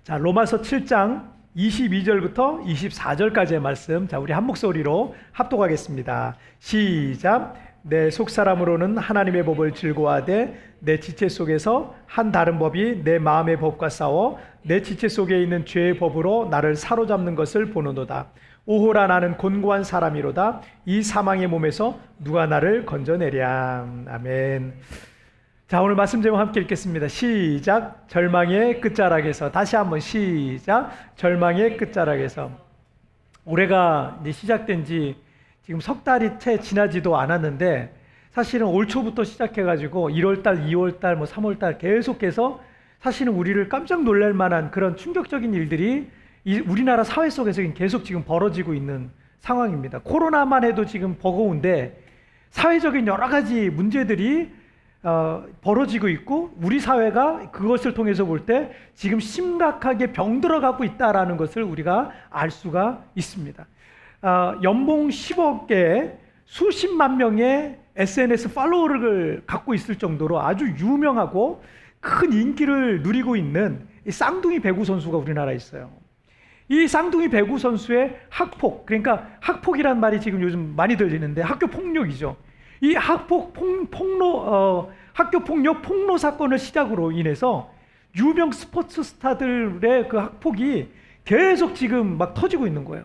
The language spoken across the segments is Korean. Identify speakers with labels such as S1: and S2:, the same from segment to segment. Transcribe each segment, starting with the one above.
S1: 자, 로마서 7장 22절부터 24절까지의 말씀. 자, 우리 한 목소리로 합독하겠습니다. 시작. 내 속사람으로는 하나님의 법을 즐거워하되 내 지체 속에서 한 다른 법이 내 마음의 법과 싸워 내 지체 속에 있는 죄의 법으로 나를 사로잡는 것을 보노도다. 오호라, 나는 곤고한 사람이로다. 이 사망의 몸에서 누가 나를 건져내랴. 아멘. 자, 오늘 말씀 제목 함께 읽겠습니다. 시작. 절망의 끝자락에서. 다시 한번 시작. 절망의 끝자락에서. 올해가 이제 시작된 지 지금 석 달이 채 지나지도 않았는데, 사실은 올 초부터 시작해가지고 1월달, 2월달, 3월달 계속해서 사실은 우리를 깜짝 놀랄 만한 그런 충격적인 일들이 우리나라 사회 속에서 계속 지금 벌어지고 있는 상황입니다. 코로나만 해도 지금 버거운데 사회적인 여러 가지 문제들이 벌어지고 있고, 우리 사회가 그것을 통해서 볼 때 지금 심각하게 병들어가고 있다라는 것을 우리가 알 수가 있습니다. 연봉 10억에 수십만 명의 SNS 팔로워를 갖고 있을 정도로 아주 유명하고 큰 인기를 누리고 있는 이 쌍둥이 배구 선수가 우리나라에 있어요. 이 쌍둥이 배구 선수의 학폭, 그러니까 학폭이란 말이 지금 요즘 많이 들리는데 학교 폭력이죠. 이 학교 폭력 폭로 사건을 시작으로 인해서 유명 스포츠 스타들의 그 학폭이 계속 지금 막 터지고 있는 거예요.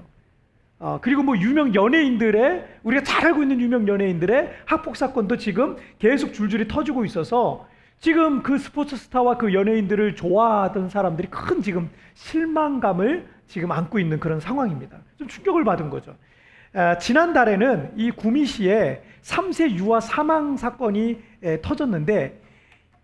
S1: 그리고 뭐 유명 연예인들의, 우리가 잘 알고 있는 유명 연예인들의 학폭 사건도 지금 계속 줄줄이 터지고 있어서 지금 그 스포츠 스타와 그 연예인들을 좋아하던 사람들이 큰 지금 실망감을 지금 안고 있는 그런 상황입니다. 좀 충격을 받은 거죠. 지난달에는 이 구미시에 3세 유아 사망 사건이 터졌는데,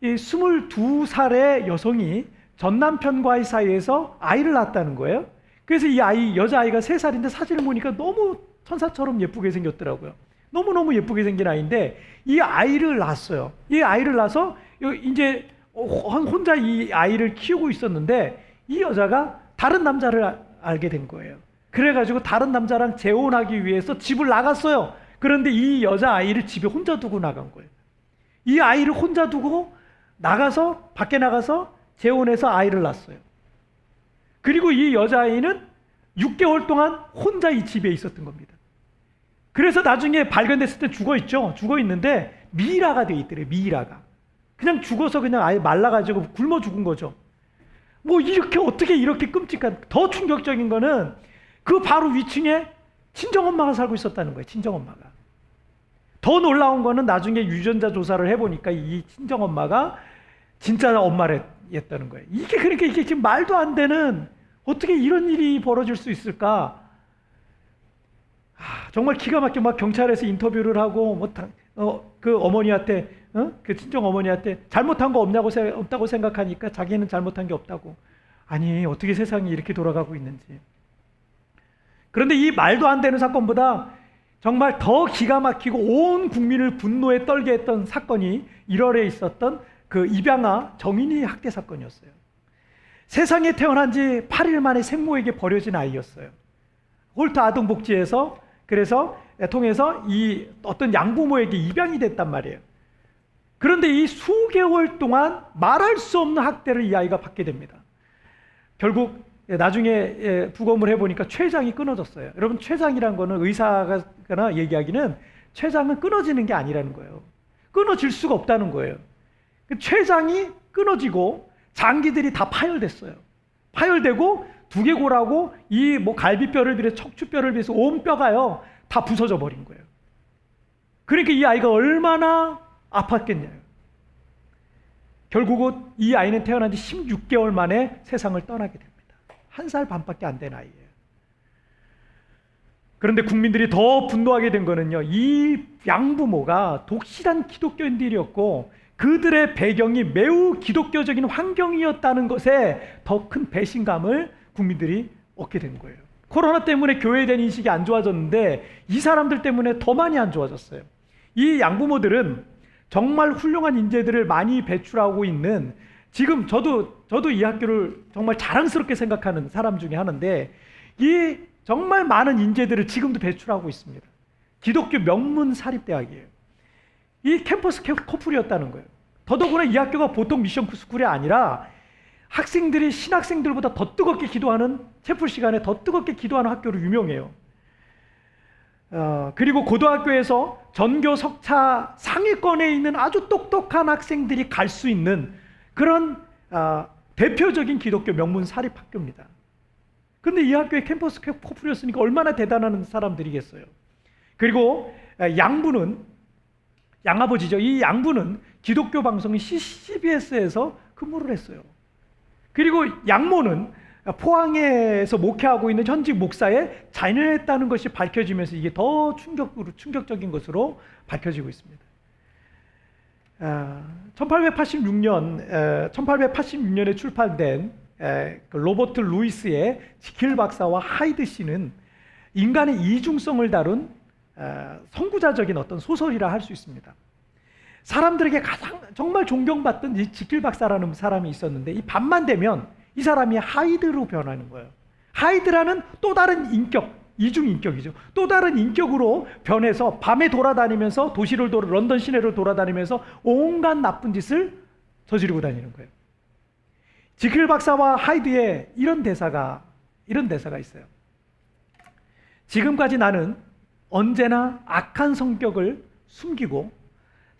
S1: 이 22살의 여성이 전 남편과의 사이에서 아이를 낳았다는 거예요. 그래서 이 아이, 여자아이가 3살인데 사진을 보니까 너무 천사처럼 예쁘게 생겼더라고요. 너무너무 예쁘게 생긴 아이인데 이 아이를 낳았어요. 이 아이를 낳아서 이제 혼자 이 아이를 키우고 있었는데 이 여자가 다른 남자를 알게 된 거예요. 그래가지고 다른 남자랑 재혼하기 위해서 집을 나갔어요. 그런데 이 여자아이를 집에 혼자 두고 나간 거예요. 이 아이를 혼자 두고 나가서, 밖에 나가서 재혼해서 아이를 낳았어요. 그리고 이 여자아이는 6개월 동안 혼자 이 집에 있었던 겁니다. 그래서 나중에 발견됐을 때 죽어있죠. 죽어있는데 미이라가 돼 있더래요. 미이라가. 그냥 죽어서 그냥 아예 말라가지고 굶어 죽은 거죠. 뭐 이렇게, 어떻게 이렇게 끔찍한, 더 충격적인 거는 그 바로 위층에 친정엄마가 살고 있었다는 거예요. 친정엄마가. 더 놀라운 거는 나중에 유전자 조사를 해보니까 이 친정엄마가 진짜 엄마랬다는 거예요. 그러니까 이게 지금 말도 안 되는, 어떻게 이런 일이 벌어질 수 있을까? 정말 기가 막혀. 막 경찰에서 인터뷰를 하고 그 어머니한테, 그 친정 어머니한테 잘못한 거 없다고 생각하니까 자기는 잘못한 게 없다고. 아니, 어떻게 세상이 이렇게 돌아가고 있는지. 그런데 이 말도 안 되는 사건보다 정말 더 기가 막히고 온 국민을 분노에 떨게 했던 사건이 1월에 있었던 그 입양아 정인이 학대 사건이었어요. 세상에 태어난 지 8일 만에 생모에게 버려진 아이였어요. 홀트 아동복지에서 그래서 통해서 이 어떤 양부모에게 입양이 됐단 말이에요. 그런데 이 수개월 동안 말할 수 없는 학대를 이 아이가 받게 됩니다. 결국 나중에 부검을 해보니까 췌장이 끊어졌어요. 여러분, 췌장이란 거는 의사가 얘기하기는 췌장은 끊어지는 게 아니라는 거예요. 끊어질 수가 없다는 거예요. 췌장이 끊어지고 장기들이 다 파열됐어요. 파열되고 두개골하고 이 뭐 갈비뼈를 비롯해 척추뼈를 비롯해서 온 뼈가요 다 부서져 버린 거예요. 그러니까 이 아이가 얼마나 아팠겠냐요. 결국은 이 아이는 태어난 지 16개월 만에 세상을 떠나게 됩니다. 1살 반밖에 안 된 아이예요. 그런데 국민들이 더 분노하게 된 거는요, 이 양부모가 독실한 기독교인들이었고 그들의 배경이 매우 기독교적인 환경이었다는 것에 더 큰 배신감을 국민들이 얻게 된 거예요. 코로나 때문에 교회에 대한 인식이 안 좋아졌는데 이 사람들 때문에 더 많이 안 좋아졌어요. 이 양부모들은 정말 훌륭한 인재들을 많이 배출하고 있는, 지금 저도 이 학교를 정말 자랑스럽게 생각하는 사람 중에 하나인데, 이 정말 많은 인재들을 지금도 배출하고 있습니다. 기독교 명문 사립대학이에요. 이 캠퍼스 커플이었다는 거예요. 더더구나 이 학교가 보통 미션 스쿨이 아니라 학생들이 신학생들보다 더 뜨겁게 기도하는, 채플 시간에 더 뜨겁게 기도하는 학교로 유명해요. 그리고 고등학교에서 전교 석차 상위권에 있는 아주 똑똑한 학생들이 갈 수 있는 그런 대표적인 기독교 명문 사립학교입니다. 근데 이 학교에 캠퍼스 커플이었으니까 얼마나 대단한 사람들이겠어요. 그리고 양아버지죠. 이 양부는 기독교 방송인 CBS에서 근무를 했어요. 그리고 양모는 포항에서 목회하고 있는 현직 목사의 자녀였다는 것이 밝혀지면서 이게 더 충격적인 것으로 밝혀지고 있습니다. 1886년에 출판된 로버트 루이스의 지킬 박사와 하이드 씨는 인간의 이중성을 다룬 선구자적인 어떤 소설이라 할 수 있습니다. 사람들에게 가장 정말 존경받던 이 지킬 박사라는 사람이 있었는데 이 밤만 되면 이 사람이 하이드로 변하는 거예요. 하이드라는 또 다른 인격, 이중인격이죠. 또 다른 인격으로 변해서 밤에 돌아다니면서 런던 시내를 돌아다니면서 온갖 나쁜 짓을 저지르고 다니는 거예요. 지킬 박사와 하이드의 이런 대사가 있어요. 지금까지 나는 언제나 악한 성격을 숨기고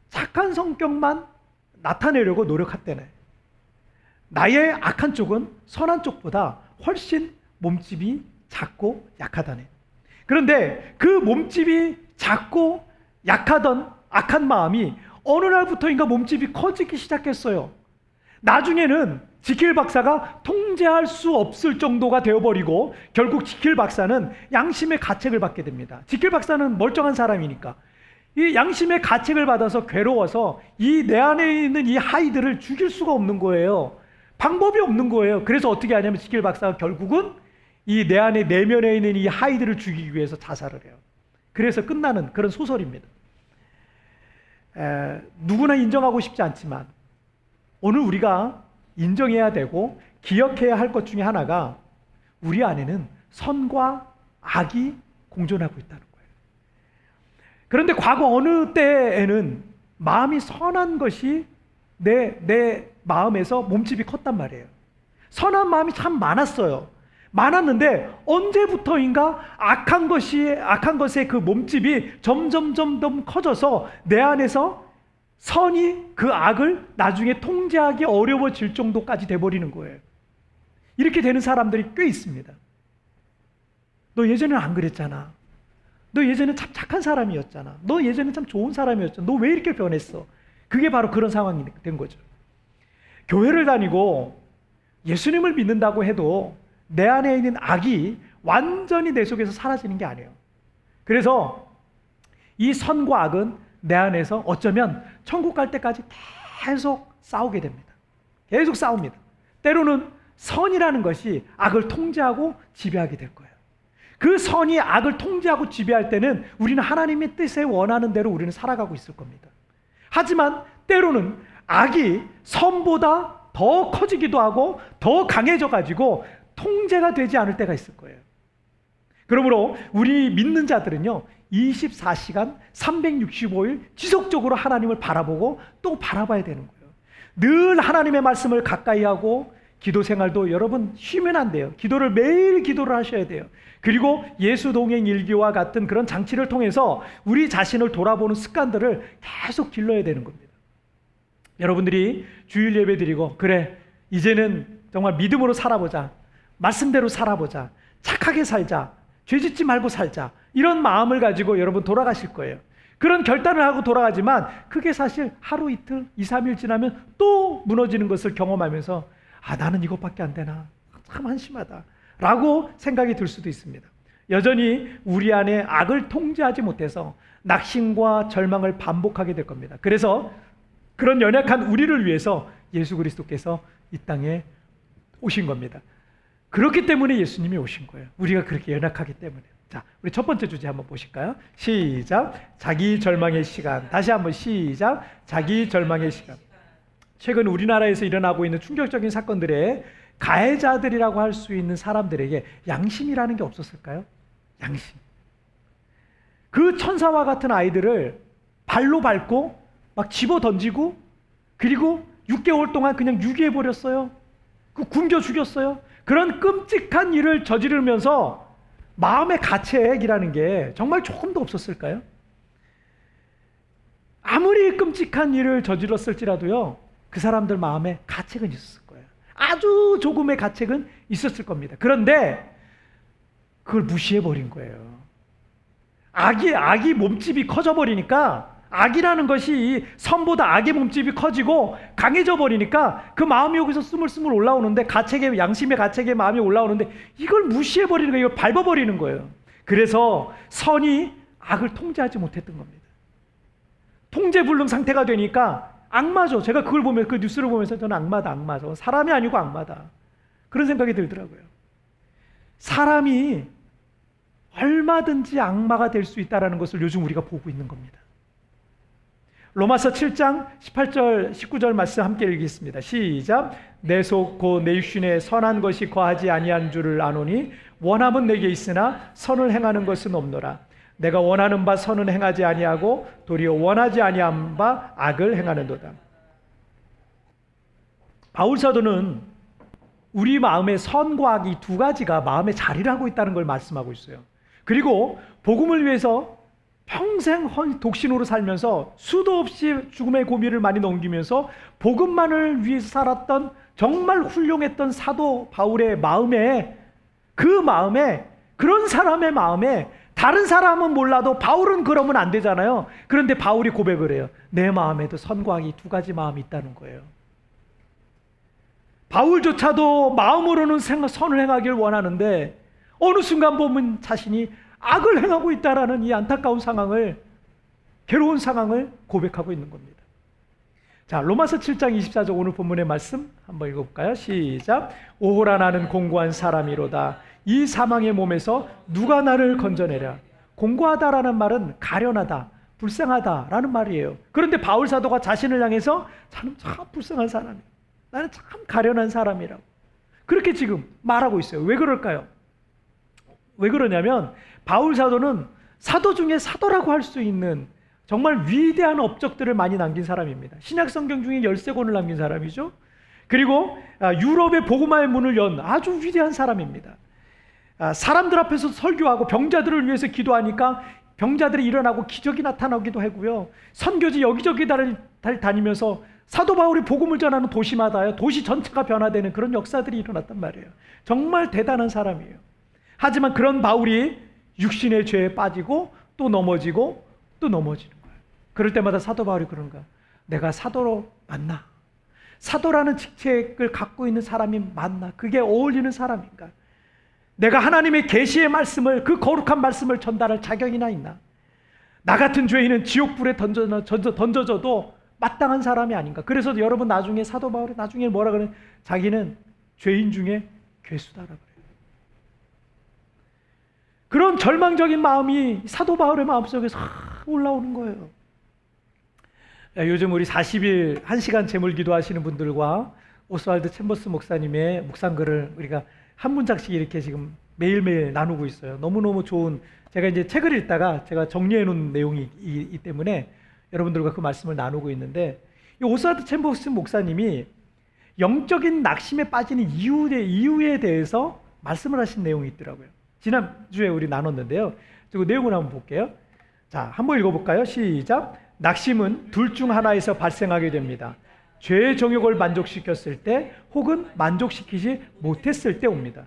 S1: 착한 성격만 나타내려고 노력했다네. 나의 악한 쪽은 선한 쪽보다 훨씬 몸집이 작고 약하다네. 그런데 그 몸집이 작고 약하던 악한 마음이 어느 날부터인가 몸집이 커지기 시작했어요. 나중에는 지킬 박사가 통제할 수 없을 정도가 되어버리고 결국 지킬 박사는 양심의 가책을 받게 됩니다. 지킬 박사는 멀쩡한 사람이니까 이 양심의 가책을 받아서 괴로워서 이 내 안에 있는 이 하이드를 죽일 수가 없는 거예요. 방법이 없는 거예요. 그래서 어떻게 하냐면 지킬 박사가 결국은 이 내 안에 내면에 있는 이 하이드를 죽이기 위해서 자살을 해요. 그래서 끝나는 그런 소설입니다. 누구나 인정하고 싶지 않지만 오늘 우리가 인정해야 되고 기억해야 할 것 중에 하나가 우리 안에는 선과 악이 공존하고 있다는 거예요. 그런데 과거 어느 때에는 마음이 선한 것이 내 마음에서 몸집이 컸단 말이에요. 선한 마음이 참 많았는데 언제부터인가 악한 것의 그 몸집이 점점 커져서 내 안에서 선이 그 악을 나중에 통제하기 어려워질 정도까지 돼버리는 거예요. 이렇게 되는 사람들이 꽤 있습니다. 너 예전에는 안 그랬잖아. 너 예전에 참 착한 사람이었잖아. 너 예전에 참 좋은 사람이었잖아. 너 왜 이렇게 변했어? 그게 바로 그런 상황이 된 거죠. 교회를 다니고 예수님을 믿는다고 해도 내 안에 있는 악이 완전히 내 속에서 사라지는 게 아니에요. 그래서 이 선과 악은 내 안에서 어쩌면 천국 갈 때까지 계속 싸우게 됩니다. 계속 싸웁니다. 때로는 선이라는 것이 악을 통제하고 지배하게 될 거예요. 그 선이 악을 통제하고 지배할 때는 우리는 하나님의 뜻에 원하는 대로 우리는 살아가고 있을 겁니다. 하지만 때로는 악이 선보다 더 커지기도 하고 더 강해져가지고 통제가 되지 않을 때가 있을 거예요. 그러므로 우리 믿는 자들은요 24시간 365일 지속적으로 하나님을 바라보고 또 바라봐야 되는 거예요. 늘 하나님의 말씀을 가까이 하고 기도 생활도 여러분 쉬면 안 돼요. 매일 기도를 하셔야 돼요. 그리고 예수 동행 일기와 같은 그런 장치를 통해서 우리 자신을 돌아보는 습관들을 계속 길러야 되는 겁니다. 여러분들이 주일 예배 드리고 그래 이제는 정말 믿음으로 살아보자, 말씀대로 살아보자, 착하게 살자, 죄짓지 말고 살자 이런 마음을 가지고 여러분 돌아가실 거예요. 그런 결단을 하고 돌아가지만 그게 사실 하루 이틀 2, 3일 지나면 또 무너지는 것을 경험하면서 나는 이것밖에 안 되나 참 한심하다 라고 생각이 들 수도 있습니다. 여전히 우리 안에 악을 통제하지 못해서 낙심과 절망을 반복하게 될 겁니다. 그래서 그런 연약한 우리를 위해서 예수 그리스도께서 이 땅에 오신 겁니다. 그렇기 때문에 예수님이 오신 거예요. 우리가 그렇게 연약하기 때문에. 자, 우리 첫 번째 주제 한번 보실까요? 시작. 자기 절망의 시간. 다시 한번 시작. 자기 절망의 시간. 최근 우리나라에서 일어나고 있는 충격적인 사건들의 가해자들이라고 할 수 있는 사람들에게 양심이라는 게 없었을까요? 양심. 그 천사와 같은 아이들을 발로 밟고 막 집어 던지고 그리고 6개월 동안 그냥 유기해 버렸어요. 굶겨 죽였어요. 그런 끔찍한 일을 저지르면서 마음의 가책이라는 게 정말 조금도 없었을까요? 아무리 끔찍한 일을 저질렀을지라도요, 그 사람들 마음에 가책은 있었을 거예요. 아주 조금의 가책은 있었을 겁니다. 그런데 그걸 무시해버린 거예요. 악이 몸집이 커져버리니까, 악이라는 것이 선보다 악의 몸집이 커지고 강해져 버리니까 그 마음이 여기서 스물스물 올라오는데, 양심의 가책의 마음이 올라오는데 이걸 무시해버리는 거예요. 이걸 밟아버리는 거예요. 그래서 선이 악을 통제하지 못했던 겁니다. 통제불능 상태가 되니까 악마죠. 제가 그걸 보면, 그 뉴스를 보면서 저는 악마다. 사람이 아니고 악마다. 그런 생각이 들더라고요. 사람이 얼마든지 악마가 될 수 있다는 것을 요즘 우리가 보고 있는 겁니다. 로마서 7장 18절 19절 말씀 함께 읽겠습니다. 시작. 내 속 곧 내 육신에 선한 것이 거하지 아니한 줄을 아노니 원함은 내게 있으나 선을 행하는 것은 없노라. 내가 원하는 바 선은 행하지 아니하고 도리어 원하지 아니한 바 악을 행하는도다. 바울 사도는 우리 마음의 선과 악이 두 가지가 마음에 자리를 하고 있다는 걸 말씀하고 있어요. 그리고 복음을 위해서 평생 독신으로 살면서 수도 없이 죽음의 고비를 많이 넘기면서 복음만을 위해서 살았던 정말 훌륭했던 사도 바울의 마음에, 그 마음에, 그런 사람의 마음에, 다른 사람은 몰라도 바울은 그러면 안 되잖아요. 그런데 바울이 고백을 해요. 내 마음에도 선과 악이 두 가지 마음이 있다는 거예요. 바울조차도 마음으로는 선을 행하길 원하는데 어느 순간 보면 자신이 악을 행하고 있다라는 이 안타까운 상황을, 괴로운 상황을 고백하고 있는 겁니다. 자, 로마서 7장 24절 오늘 본문의 말씀 한번 읽어볼까요? 시작. 오호라 나는 공고한 사람이로다. 이 사망의 몸에서 누가 나를 건져내랴. 공고하다라는 말은 가련하다, 불쌍하다라는 말이에요. 그런데 바울 사도가 자신을 향해서 나는 참 불쌍한 사람이야, 나는 참 가련한 사람이라고 그렇게 지금 말하고 있어요. 왜 그럴까요? 왜 그러냐면 바울 사도는 사도 중에 사도라고 할 수 있는 정말 위대한 업적들을 많이 남긴 사람입니다. 신약 성경 중에 13권을 남긴 사람이죠. 그리고 유럽의 복음화의 문을 연 아주 위대한 사람입니다. 사람들 앞에서 설교하고 병자들을 위해서 기도하니까 병자들이 일어나고 기적이 나타나기도 하고요. 선교지 여기저기 다니면서 사도 바울이 복음을 전하는 도시마다요, 도시 전체가 변화되는 그런 역사들이 일어났단 말이에요. 정말 대단한 사람이에요. 하지만 그런 바울이 육신의 죄에 빠지고 또 넘어지고 또 넘어지는 거예요. 그럴 때마다 사도 바울이 그런가? 내가 사도로 맞나? 사도라는 직책을 갖고 있는 사람이 맞나? 그게 어울리는 사람인가? 내가 하나님의 계시의 말씀을, 그 거룩한 말씀을 전달할 자격이나 있나? 나 같은 죄인은 지옥불에 던져져도 마땅한 사람이 아닌가? 그래서 여러분 나중에 사도 바울이 나중에 뭐라 그러냐? 자기는 죄인 중에 괴수다라고 그래요. 그런 절망적인 마음이 사도 바울의 마음속에서 올라오는 거예요. 요즘 우리 40일 1시간 제물 기도하시는 분들과 오스왈드 챔버스 목사님의 묵상글을 우리가 한 문장씩 이렇게 지금 매일매일 나누고 있어요. 너무너무 좋은, 제가 이제 책을 읽다가 제가 정리해 놓은 내용이 있기 때문에 여러분들과 그 말씀을 나누고 있는데, 이 오스왈드 챔버스 목사님이 영적인 낙심에 빠지는 이유에 대해서 말씀을 하신 내용이 있더라고요. 지난주에 우리 나눴는데요. 그 내용을 한번 볼게요. 자, 한번 읽어볼까요? 시작. 낙심은 둘 중 하나에서 발생하게 됩니다. 죄의 정욕을 만족시켰을 때 혹은 만족시키지 못했을 때 옵니다.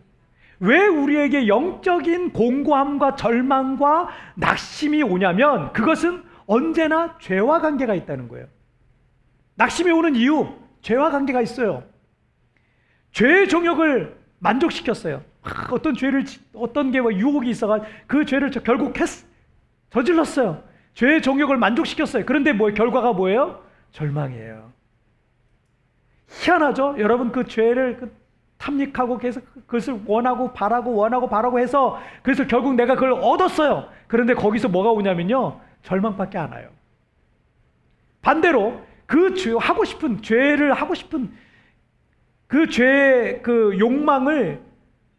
S1: 왜 우리에게 영적인 공고함과 절망과 낙심이 오냐면 그것은 언제나 죄와 관계가 있다는 거예요. 낙심이 오는 이유, 죄와 관계가 있어요. 죄의 정욕을 만족시켰어요. 어떤 게 유혹이 있어가 그 죄를 결국 저질렀어요. 죄의 정욕을 만족시켰어요. 그런데 결과가 뭐예요? 절망이에요. 희한하죠? 여러분, 그 죄를 탐닉하고 계속 그것을 원하고 바라고 해서 그래서 결국 내가 그걸 얻었어요. 그런데 거기서 뭐가 오냐면요, 절망밖에 안 와요. 반대로 그 죄를 하고 싶은 그 죄의 그 욕망을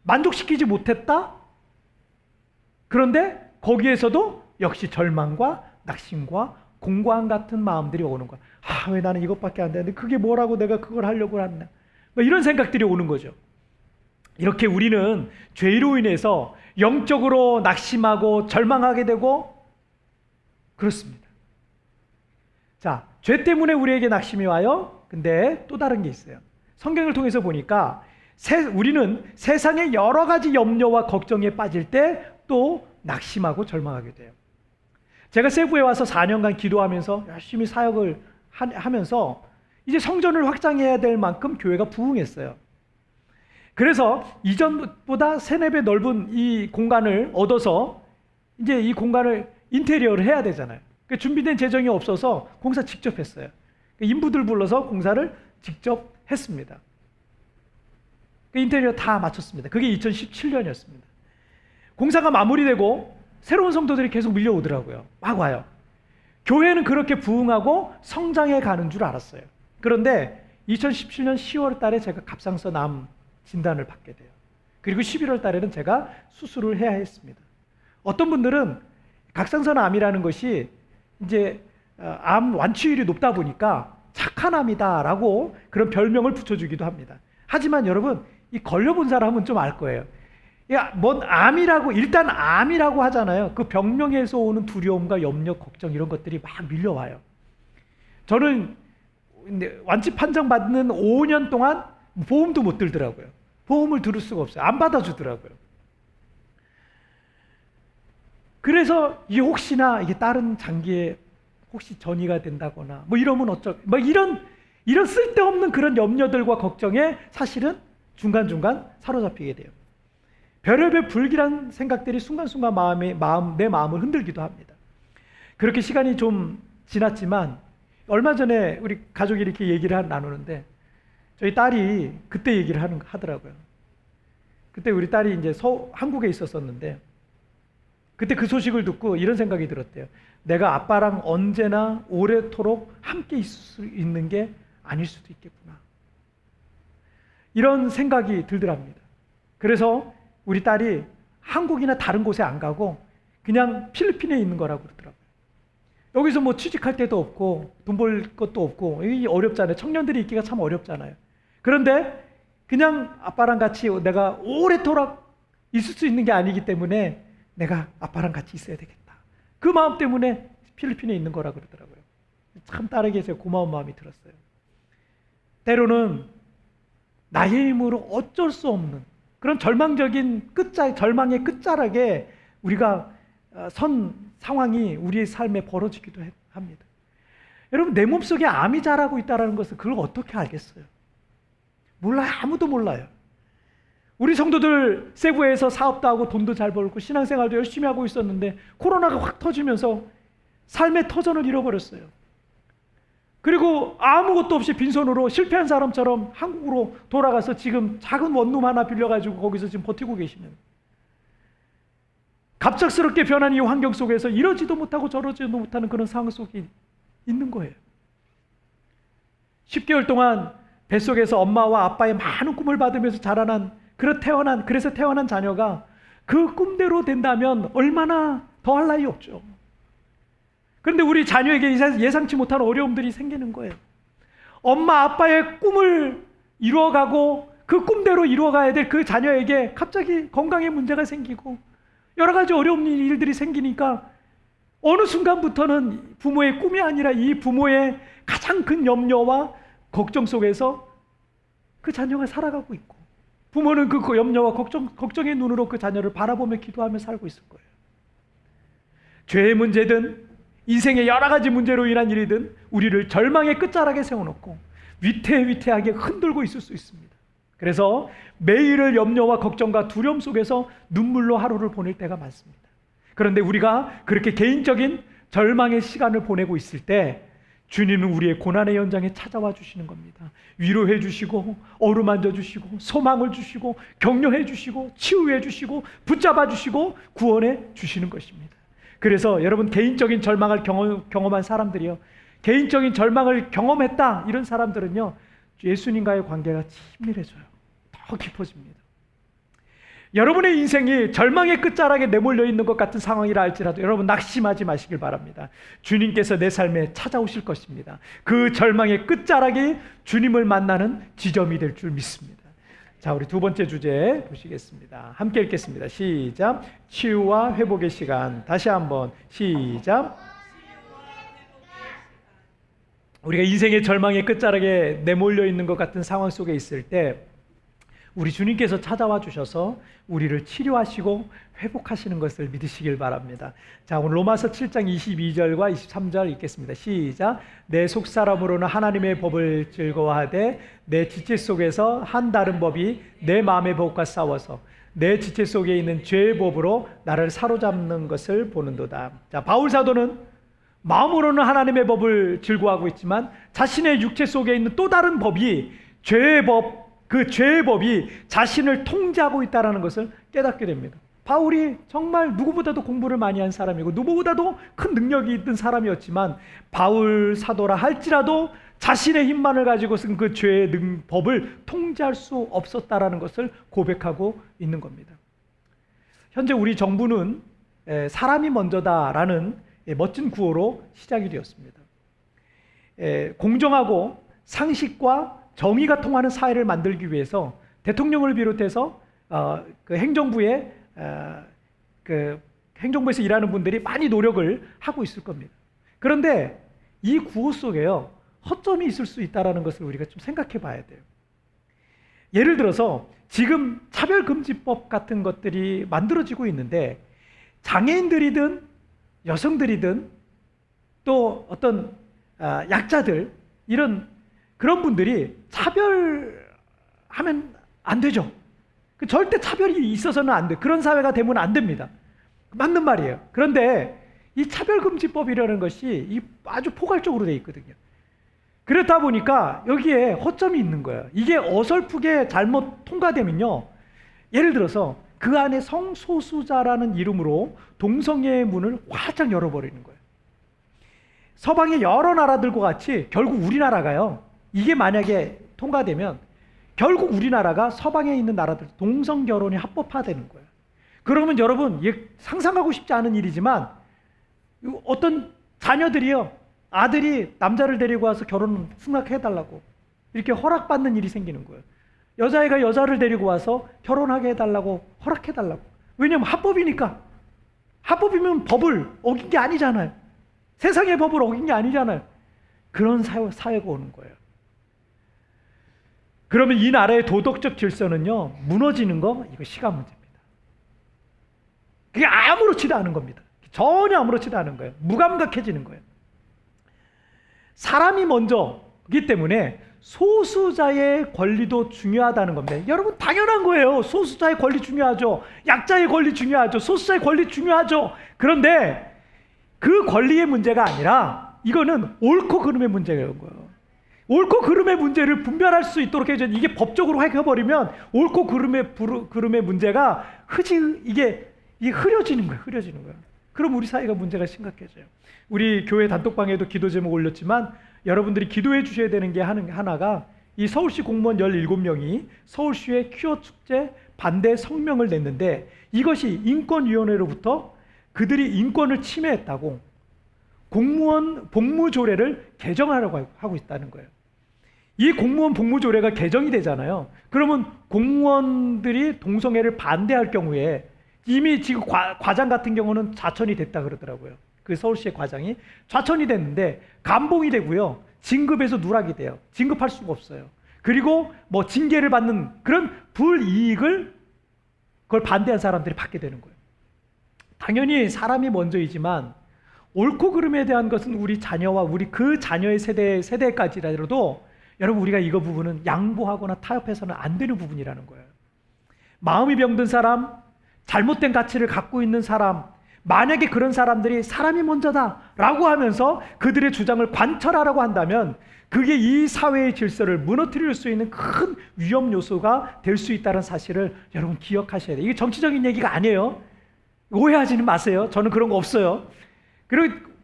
S1: 만족시키지 못했다? 그런데 거기에서도 역시 절망과 낙심과 공고함 같은 마음들이 오는 거야. 왜 나는 이것밖에 안 되는데 그게 뭐라고 내가 그걸 하려고 했나? 뭐 이런 생각들이 오는 거죠. 이렇게 우리는 죄로 인해서 영적으로 낙심하고 절망하게 되고 그렇습니다. 자, 죄 때문에 우리에게 낙심이 와요. 근데 또 다른 게 있어요. 성경을 통해서 보니까 우리는 세상의 여러 가지 염려와 걱정에 빠질 때 또 낙심하고 절망하게 돼요. 제가 세부에 와서 4년간 기도하면서 열심히 사역을 하면서 이제 성전을 확장해야 될 만큼 교회가 부흥했어요. 그래서 이전보다 3-4배 넓은 이 공간을 얻어서 이제 이 공간을 인테리어를 해야 되잖아요. 준비된 재정이 없어서 공사 직접 했어요. 인부들 불러서 공사를 직접 했습니다. 인테리어 다 마쳤습니다. 그게 2017년이었습니다. 공사가 마무리되고 새로운 성도들이 계속 밀려오더라고요. 막 와요. 교회는 그렇게 부흥하고 성장해 가는 줄 알았어요. 그런데 2017년 10월 달에 제가 갑상선 암 진단을 받게 돼요. 그리고 11월 달에는 제가 수술을 해야 했습니다. 어떤 분들은 갑상선 암이라는 것이 이제 암 완치율이 높다 보니까 착한 암이다라고 그런 별명을 붙여주기도 합니다. 하지만 여러분, 이 걸려본 사람은 좀 알 거예요. 뭔 암이라고, 일단 암이라고 하잖아요. 그 병명에서 오는 두려움과 염려, 걱정 이런 것들이 막 밀려와요. 저는 완치 판정 받는 5년 동안 보험도 못 들더라고요. 보험을 들을 수가 없어요. 안 받아주더라고요. 그래서 이게 혹시나 이게 다른 장기에 혹시 전이가 된다거나 뭐 이러면 뭐 이런 쓸데없는 그런 염려들과 걱정에 사실은 중간중간 사로잡히게 돼요. 별의별 불길한 생각들이 순간순간 내 마음을 흔들기도 합니다. 그렇게 시간이 좀 지났지만 얼마 전에 우리 가족이 이렇게 얘기를 나누는데 저희 딸이 그때 얘기를 하더라고요. 그때 우리 딸이 이제 한국에 있었었는데 그때 그 소식을 듣고 이런 생각이 들었대요. 내가 아빠랑 언제나 오래도록 함께 있을 수 있는 게 아닐 수도 있겠구나. 이런 생각이 들더랍니다. 그래서 우리 딸이 한국이나 다른 곳에 안 가고 그냥 필리핀에 있는 거라고 그러더라고요. 여기서 뭐 취직할 데도 없고 돈 벌 것도 없고 어렵잖아요. 청년들이 있기가 참 어렵잖아요. 그런데 그냥 아빠랑 같이 내가 오래도록 있을 수 있는 게 아니기 때문에 내가 아빠랑 같이 있어야 되겠다. 그 마음 때문에 필리핀에 있는 거라고 그러더라고요. 참 딸에게 제가 고마운 마음이 들었어요. 때로는 나의 힘으로 어쩔 수 없는 그런 절망적인 절망의 끝자락에 우리가 선 상황이 우리의 삶에 벌어지기도 합니다. 여러분, 내 몸속에 암이 자라고 있다는 것을 그걸 어떻게 알겠어요? 몰라요. 아무도 몰라요. 우리 성도들 세부에서 사업도 하고 돈도 잘 벌고 신앙생활도 열심히 하고 있었는데 코로나가 확 터지면서 삶의 터전을 잃어버렸어요. 그리고 아무것도 없이 빈손으로 실패한 사람처럼 한국으로 돌아가서 지금 작은 원룸 하나 빌려가지고 거기서 지금 버티고 계시는, 갑작스럽게 변한 이 환경 속에서 이러지도 못하고 저러지도 못하는 그런 상황 속에 있는 거예요. 10개월 동안 뱃속에서 엄마와 아빠의 많은 꿈을 받으면서 자라난 그래서 태어난 자녀가 그 꿈대로 된다면 얼마나 더할 나위 없죠. 그런데 우리 자녀에게 예상치 못한 어려움들이 생기는 거예요. 엄마 아빠의 꿈을 이루어가고 그 꿈대로 이루어가야 될 그 자녀에게 갑자기 건강에 문제가 생기고 여러 가지 어려운 일들이 생기니까 어느 순간부터는 부모의 꿈이 아니라 이 부모의 가장 큰 염려와 걱정 속에서 그 자녀가 살아가고 있고, 부모는 그 염려와 걱정의 눈으로 그 자녀를 바라보며 기도하며 살고 있을 거예요. 죄의 문제든 인생의 여러 가지 문제로 인한 일이든 우리를 절망의 끝자락에 세워놓고 위태위태하게 흔들고 있을 수 있습니다. 그래서 매일을 염려와 걱정과 두려움 속에서 눈물로 하루를 보낼 때가 많습니다. 그런데 우리가 그렇게 개인적인 절망의 시간을 보내고 있을 때 주님은 우리의 고난의 현장에 찾아와 주시는 겁니다. 위로해 주시고 어루만져 주시고 소망을 주시고 격려해 주시고 치유해 주시고 붙잡아 주시고 구원해 주시는 것입니다. 그래서 여러분, 개인적인 절망을 경험한 사람들이요, 개인적인 절망을 경험했다 이런 사람들은요, 예수님과의 관계가 친밀해져요. 더 깊어집니다. 여러분의 인생이 절망의 끝자락에 내몰려 있는 것 같은 상황이라 할지라도 여러분 낙심하지 마시길 바랍니다. 주님께서 내 삶에 찾아오실 것입니다. 그 절망의 끝자락이 주님을 만나는 지점이 될 줄 믿습니다. 자, 우리 두 번째 주제 보시겠습니다. 함께 읽겠습니다. 시작. 치유와 회복의 시간. 다시 한번 시작. 우리가 인생의 절망의 끝자락에 내몰려 있는 것 같은 상황 속에 있을 때 우리 주님께서 찾아와 주셔서 우리를 치료하시고 회복하시는 것을 믿으시길 바랍니다. 자, 오늘 로마서 7장 22절과 23절 읽겠습니다. 시작. 내 속사람으로는 하나님의 법을 즐거워하되 내 지체 속에서 한 다른 법이 내 마음의 법과 싸워서 내 지체 속에 있는 죄의 법으로 나를 사로잡는 것을 보는도다. 자, 바울 사도는 마음으로는 하나님의 법을 즐거워하고 있지만 자신의 육체 속에 있는 또 다른 법이 죄의 법, 그 죄의 법이 자신을 통제하고 있다는 것을 깨닫게 됩니다. 바울이 정말 누구보다도 공부를 많이 한 사람이고 누구보다도 큰 능력이 있던 사람이었지만 바울 사도라 할지라도 자신의 힘만을 가지고 쓴 그 죄의 법을 통제할 수 없었다라는 것을 고백하고 있는 겁니다. 현재 우리 정부는 사람이 먼저다라는 멋진 구호로 시작이 되었습니다. 공정하고 상식과 정의가 통하는 사회를 만들기 위해서 대통령을 비롯해서 그 행정부에서 일하는 분들이 많이 노력을 하고 있을 겁니다. 그런데 이 구호 속에요, 허점이 있을 수 있다는 것을 우리가 좀 생각해 봐야 돼요. 예를 들어서 지금 차별금지법 같은 것들이 만들어지고 있는데 장애인들이든 여성들이든 또 어떤 약자들 이런 그런 분들이 차별하면 안 되죠. 절대 차별이 있어서는 안 돼. 그런 사회가 되면 안 됩니다. 맞는 말이에요. 그런데 이 차별금지법이라는 것이 아주 포괄적으로 되어 있거든요. 그렇다 보니까 여기에 허점이 있는 거예요. 이게 어설프게 잘못 통과되면요, 예를 들어서 그 안에 성소수자라는 이름으로 동성애의 문을 활짝 열어버리는 거예요. 서방의 여러 나라들과 같이 결국 우리나라가요, 이게 만약에 통과되면 결국 우리나라가 서방에 있는 나라들 동성 결혼이 합법화되는 거예요. 그러면 여러분, 상상하고 싶지 않은 일이지만 어떤 자녀들이요, 아들이 남자를 데리고 와서 결혼 승낙해달라고 이렇게 허락받는 일이 생기는 거예요. 여자애가 여자를 데리고 와서 결혼하게 해달라고 허락해달라고. 왜냐하면 합법이니까. 합법이면 법을 어긴 게 아니잖아요. 세상의 법을 어긴 게 아니잖아요. 그런 사회가 오는 거예요. 그러면 이 나라의 도덕적 질서는요, 무너지는 거, 이거 시간 문제입니다. 그게 아무렇지도 않은 겁니다. 전혀 아무렇지도 않은 거예요. 무감각해지는 거예요. 사람이 먼저이기 때문에 소수자의 권리도 중요하다는 겁니다. 여러분, 당연한 거예요. 소수자의 권리 중요하죠. 약자의 권리 중요하죠. 소수자의 권리 중요하죠. 그런데 그 권리의 문제가 아니라 이거는 옳고 그름의 문제인 거예요. 옳고 그름의 문제를 분별할 수 있도록 해줘. 이게 법적으로 해버리면 옳고 그름의 문제가 이게 흐려지는 거예요. 흐려지는 거예요. 그럼 우리 사회가 문제가 심각해져요. 우리 교회 단톡방에도 기도 제목 올렸지만 여러분들이 기도해 주셔야 되는 게 하나가, 이 서울시 공무원 17명이 서울시의 퀴어 축제 반대 성명을 냈는데 이것이 인권위원회로부터 그들이 인권을 침해했다고 공무원 복무조례를 개정하려고 하고 있다는 거예요. 이 공무원 복무조례가 개정이 되잖아요. 그러면 공무원들이 동성애를 반대할 경우에 이미 지금 과장 같은 경우는 좌천이 됐다 그러더라고요. 그 서울시의 과장이 좌천이 됐는데 감봉이 되고요, 진급에서 누락이 돼요. 진급할 수가 없어요. 그리고 뭐 징계를 받는 그런 불이익을 그걸 반대한 사람들이 받게 되는 거예요. 당연히 사람이 먼저이지만 옳고 그름에 대한 것은 우리 자녀와 우리 그 자녀의 세대까지라도 여러분, 우리가 이거 부분은 양보하거나 타협해서는 안 되는 부분이라는 거예요. 마음이 병든 사람, 잘못된 가치를 갖고 있는 사람, 만약에 그런 사람들이 사람이 먼저다라고 하면서 그들의 주장을 관철하라고 한다면 그게 이 사회의 질서를 무너뜨릴 수 있는 큰 위험 요소가 될 수 있다는 사실을 여러분 기억하셔야 돼요. 이게 정치적인 얘기가 아니에요. 오해하지는 마세요. 저는 그런 거 없어요.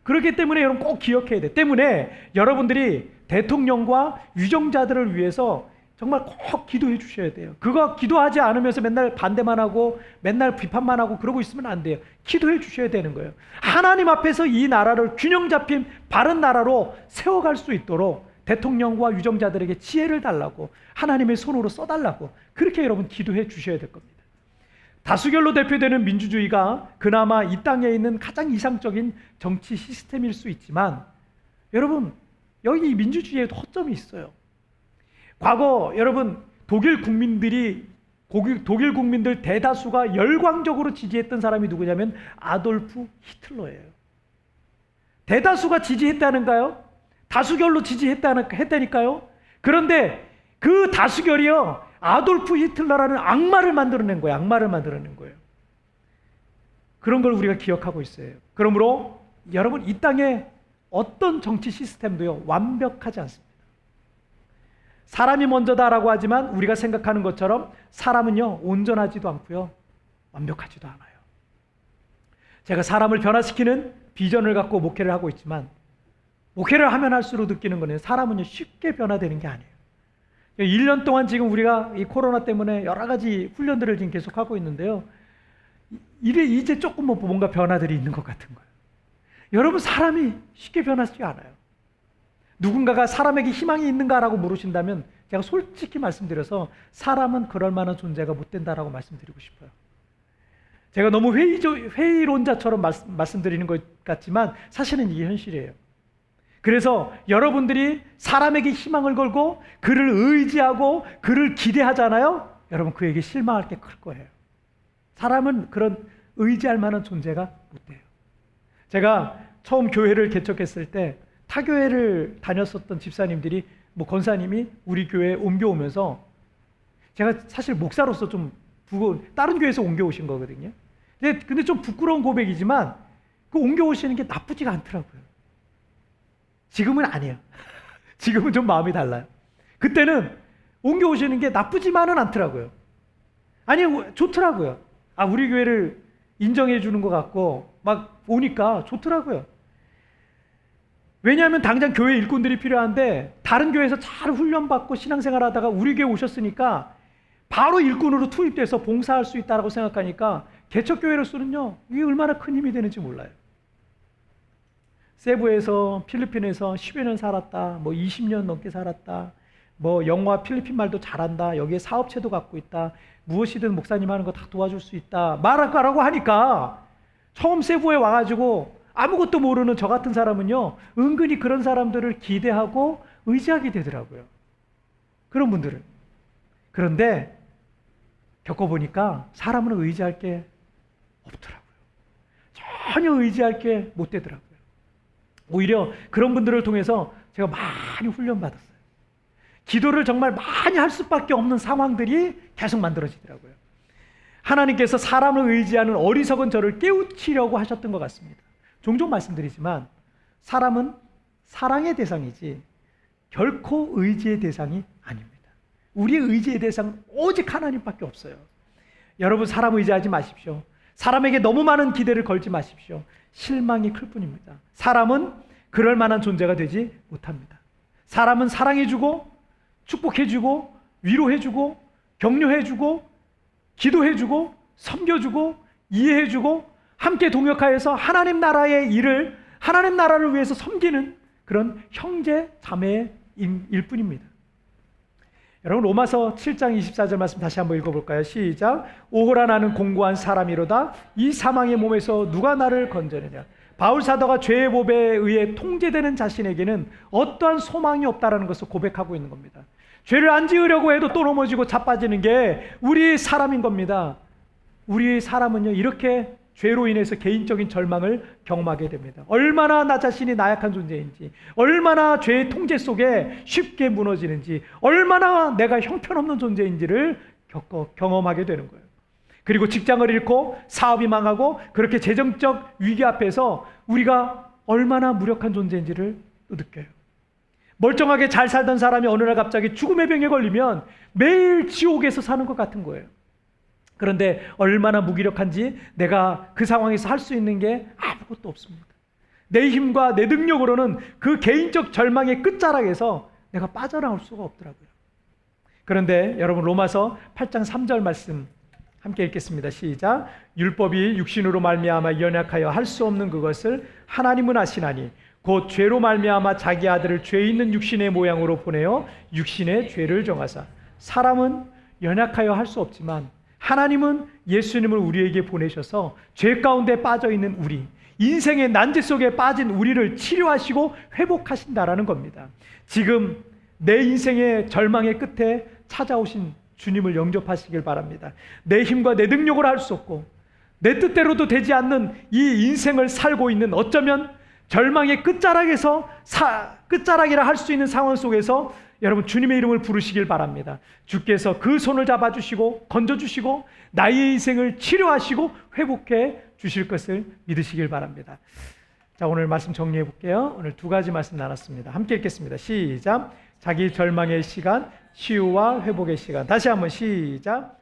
S1: 그렇기 때문에 여러분 꼭 기억해야 돼요. 때문에 여러분들이 대통령과 유정자들을 위해서 정말 꼭 기도해 주셔야 돼요. 그거 기도하지 않으면서 맨날 반대만 하고 맨날 비판만 하고 그러고 있으면 안 돼요. 기도해 주셔야 되는 거예요. 하나님 앞에서 이 나라를 균형 잡힌 바른 나라로 세워갈 수 있도록 대통령과 유정자들에게 지혜를 달라고 하나님의 손으로 써달라고 그렇게 여러분 기도해 주셔야 될 겁니다. 다수결로 대표되는 민주주의가 그나마 이 땅에 있는 가장 이상적인 정치 시스템일 수 있지만 여러분 여기 민주주의에도 허점이 있어요. 과거 여러분 독일 국민들 대다수가 열광적으로 지지했던 사람이 누구냐면 아돌프 히틀러예요. 대다수가 지지했다는가요? 다수결로 지지했다니까요. 그런데 그 다수결이요 아돌프 히틀러라는 악마를 만들어낸 거예요. 악마를 만들어낸 거예요. 그런 걸 우리가 기억하고 있어요. 그러므로 여러분 이 땅에 어떤 정치 시스템도요 완벽하지 않습니다. 사람이 먼저다라고 하지만 우리가 생각하는 것처럼 사람은요 온전하지도 않고요 완벽하지도 않아요. 제가 사람을 변화시키는 비전을 갖고 목회를 하고 있지만 목회를 하면 할수록 느끼는 거는 사람은요 쉽게 변화되는 게 아니에요. 1년 동안 지금 우리가 이 코로나 때문에 여러 가지 훈련들을 지금 계속하고 있는데요. 이제 조금 뭔가 변화들이 있는 것 같은 거예요. 여러분 사람이 쉽게 변하지 않아요. 누군가가 사람에게 희망이 있는가라고 물으신다면 제가 솔직히 말씀드려서 사람은 그럴 만한 존재가 못 된다라고 말씀드리고 싶어요. 제가 너무 회의론자처럼 말씀드리는 것 같지만 사실은 이게 현실이에요. 그래서 여러분들이 사람에게 희망을 걸고 그를 의지하고 그를 기대하잖아요. 여러분 그에게 실망할 게 클 거예요. 사람은 그런 의지할 만한 존재가 못 돼요. 제가 처음 교회를 개척했을 때 타교회를 다녔었던 집사님들이 권사님이 우리 교회에 옮겨오면서 제가 사실 목사로서 좀 다른 교회에서 옮겨오신 거거든요. 근데 좀 부끄러운 고백이지만 그 옮겨오시는 게 나쁘지가 않더라고요. 지금은 아니에요. 지금은 좀 마음이 달라요. 그때는 옮겨오시는 게 나쁘지만은 않더라고요. 아니 좋더라고요. 우리 교회를 인정해 주는 것 같고 막 오니까 좋더라고요. 왜냐하면 당장 교회 일꾼들이 필요한데 다른 교회에서 잘 훈련받고 신앙생활 하다가 우리 교회 오셨으니까 바로 일꾼으로 투입돼서 봉사할 수 있다고 생각하니까 개척교회로서는요 이게 얼마나 큰 힘이 되는지 몰라요. 세부에서 필리핀에서 10여 년 살았다, 20년 넘게 살았다, 영어와 필리핀 말도 잘한다, 여기에 사업체도 갖고 있다, 무엇이든 목사님 하는 거 다 도와줄 수 있다 말하라고 하니까 처음 세부에 와가지고 아무것도 모르는 저 같은 사람은요 은근히 그런 사람들을 기대하고 의지하게 되더라고요. 그런 분들은. 그런데 겪어보니까 사람은 의지할 게 없더라고요. 전혀 의지할 게 못 되더라고요. 오히려 그런 분들을 통해서 제가 많이 훈련받았어요. 기도를 정말 많이 할 수밖에 없는 상황들이 계속 만들어지더라고요. 하나님께서 사람을 의지하는 어리석은 저를 깨우치려고 하셨던 것 같습니다. 종종 말씀드리지만 사람은 사랑의 대상이지 결코 의지의 대상이 아닙니다. 우리의 의지의 대상은 오직 하나님밖에 없어요. 여러분 사람 의지하지 마십시오. 사람에게 너무 많은 기대를 걸지 마십시오. 실망이 클 뿐입니다. 사람은 그럴 만한 존재가 되지 못합니다. 사람은 사랑해주고 축복해주고 위로해주고 격려해주고 기도해주고 섬겨주고 이해해주고 함께 동역하여서 하나님 나라의 일을 하나님 나라를 위해서 섬기는 그런 형제 자매의 일 뿐입니다. 여러분 로마서 7장 24절 말씀 다시 한번 읽어볼까요? 시작. 오호라 나는 공고한 사람이로다. 이 사망의 몸에서 누가 나를 건져내냐. 바울 사도가 죄의 법에 의해 통제되는 자신에게는 어떠한 소망이 없다라는 것을 고백하고 있는 겁니다. 죄를 안 지으려고 해도 또 넘어지고 자빠지는 게 우리 사람인 겁니다. 우리 사람은요 이렇게 죄로 인해서 개인적인 절망을 경험하게 됩니다. 얼마나 나 자신이 나약한 존재인지, 얼마나 죄의 통제 속에 쉽게 무너지는지, 얼마나 내가 형편없는 존재인지를 경험하게 되는 거예요. 그리고 직장을 잃고 사업이 망하고 그렇게 재정적 위기 앞에서 우리가 얼마나 무력한 존재인지를 또 느껴요. 멀쩡하게 잘 살던 사람이 어느 날 갑자기 죽음의 병에 걸리면 매일 지옥에서 사는 것 같은 거예요. 그런데 얼마나 무기력한지 내가 그 상황에서 할 수 있는 게 아무것도 없습니다. 내 힘과 내 능력으로는 그 개인적 절망의 끝자락에서 내가 빠져나올 수가 없더라고요. 그런데 여러분 로마서 8장 3절 말씀 함께 읽겠습니다. 시작. 율법이 육신으로 말미암아 연약하여 할 수 없는 그것을 하나님은 아시나니 곧 죄로 말미암아 자기 아들을 죄 있는 육신의 모양으로 보내어 육신의 죄를 정하사. 사람은 연약하여 할 수 없지만 하나님은 예수님을 우리에게 보내셔서 죄 가운데 빠져 있는 우리, 인생의 난제 속에 빠진 우리를 치료하시고 회복하신다라는 겁니다. 지금 내 인생의 절망의 끝에 찾아오신 주님을 영접하시길 바랍니다. 내 힘과 내 능력으로 할 수 없고 내 뜻대로도 되지 않는 이 인생을 살고 있는, 어쩌면 절망의 끝자락이라 할 수 있는 상황 속에서 여러분 주님의 이름을 부르시길 바랍니다. 주께서 그 손을 잡아주시고 건져주시고 나의 인생을 치료하시고 회복해 주실 것을 믿으시길 바랍니다. 자, 오늘 말씀 정리해 볼게요. 오늘 두 가지 말씀 나눴습니다. 함께 읽겠습니다. 시작. 자기 절망의 시간, 치유와 회복의 시간. 다시 한번 시작.